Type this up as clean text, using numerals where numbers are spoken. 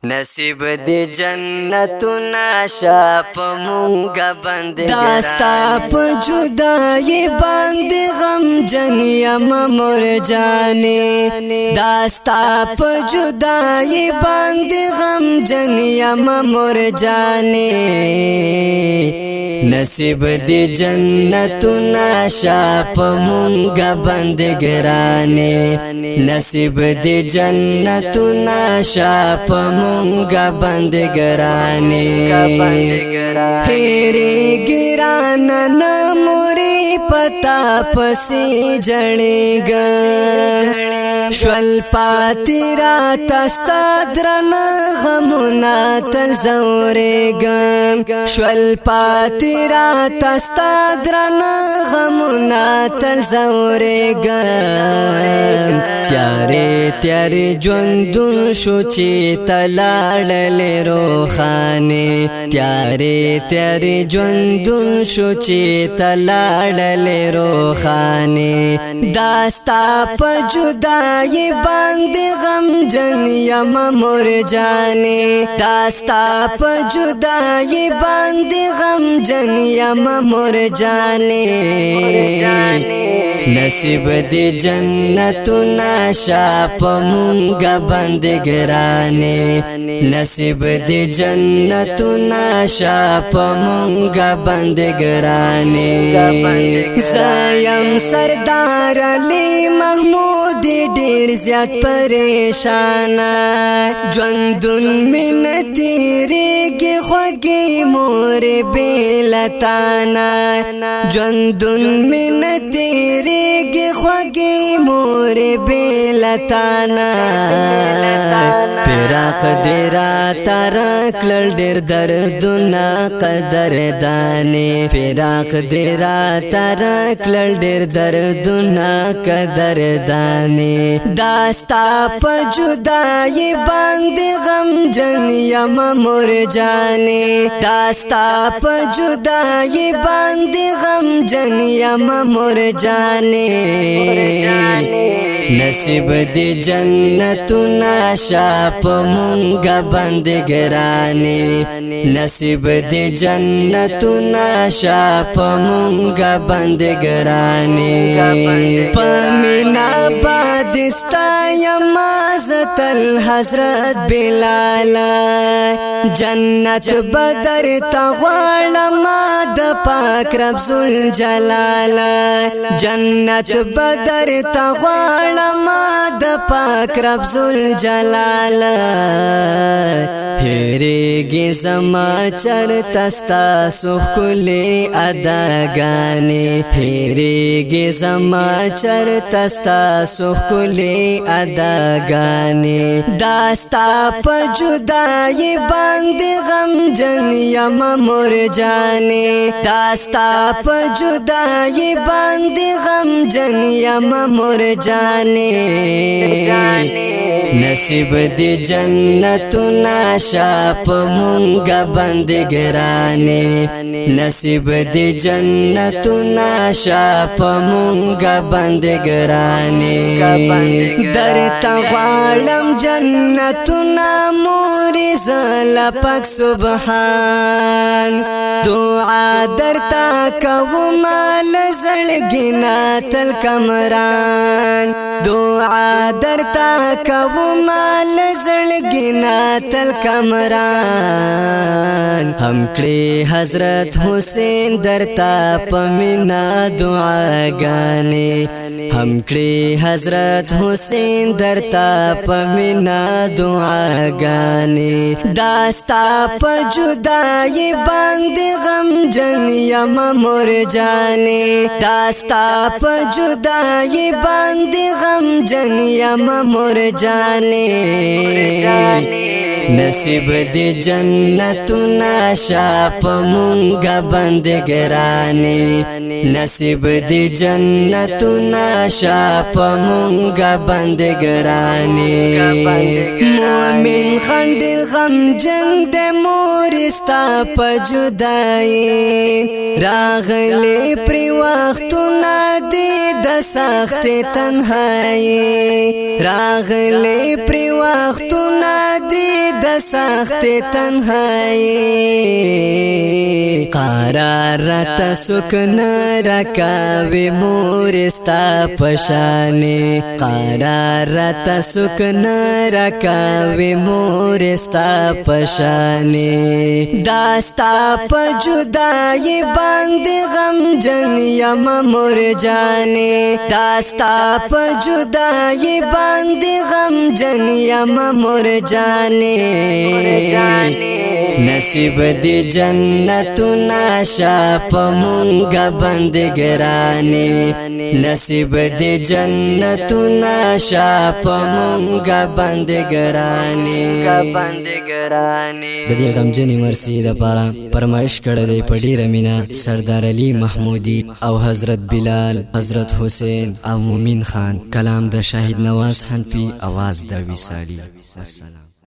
نصیب دی جنتنا شاپ مونگا بندگرانی داستا پا جدائی باند غم جنیم مرجانی داستا پا جدائی باند غم جنیم مرجانی نصیب دی جنتنا شاپ مونگا بندگرانی نصیب دی جنتنا شاپ مونگا بندگرانی ہیری گران نموری پتا پسی جڑی گم شول پاتی رات استادرن غمونا تل زوری گم شول پاتی رات استادرن غمونا تل زوری گم تیاری تیاری جوندون شو چی تلاړلې روخانه تیاری تیاری جوندون شو چی تلاړلې روخانه داستا په جدائی باند غم جن یم مرجانه داستا په جدائی باند غم جن یم مرجانه نصیب دی جنتنا شاپ مونگا بندگرانی نصیب دی جنتنا شاپ مونگا بندگرانی زیم سردار علی محمود ډیر زیات پریشانا ژوندون من تیریږي خوږې مور بیلتانا ژوندون من تیریږي خوږې مور بیلتانا فراق دی راته راکړل ډېر دردونه قدردانې فراق دی راته راکړل ډېر دردونه قدردانې داستا په جدائی باندې غم جن یم مرجانې داستا په جدائی باندې غم جن یم مرجانې نصیب دی جنتنا شاپ مونگا بندگرانی نصیب دی جنتنا شاپ مونگا بندگرانی پمینا بادستا یمازتل حضرت بلالا جنت بدر تغوالما د پاک رب ذوالجلالا جنت بدر تغوالما د پاک رب ذوالجلالا هیریږي زما چرته ستاسو ښکلې اداګانې هیریږي زما چرته ستاسو ښکلې اداګانې داستا په جدائی باندې غم جن یم مرجانې داستا په جدائی باندې غم جن یم مرجانې نصیب دی جنتنا شاپ مونگا بندگرانی نصیب دی جنتنا شاپ مونگا بندگرانی در تغوالم جنتنا موری زل پاک سبحان دعا در تا کوما لزلگنا تل کمران دعا در تا کوما لزلگنا تل کمران هم کړي حضرت حسین در تا پمینا دعاګانې هم کړي حضرت حسین در تا پمینا دعاګانې داستا په جدائی باندې غم جن یم مرجانې داستا په جدائی باندې غم جن یم مرجانې نصیب دی جنتنا شاپ مونگا بندگرانی نصیب دی جنتنا شاپ مونگا بندگرانی مومن خندل غم جن د مورستا په جدائی راغلی پری وختنا دی د سخت تنهایی راغلی پری وختنا دی د سخت تنهایی قرارت سکن رکاوی مورستا پشانی قرارت سکن رکاوی مورستا پشانی داستا پا جدائی باند غم جن یم مرجانی داستا پا جدائی باند غم جن یم مرجانی نصیب دی جنتنا شاپ مونگا بندگرانی نصیب دی جنتنا شاپ مونگا بندگرانی د دې غمجنې مرثیې لپاره فرمایش کړی دی په ډېره مینه سردار علي محمودي او حضرت بلال حضرت حسین او مومن خان کلام د شاهد نواز حنفي آواز د وصالي. السلام.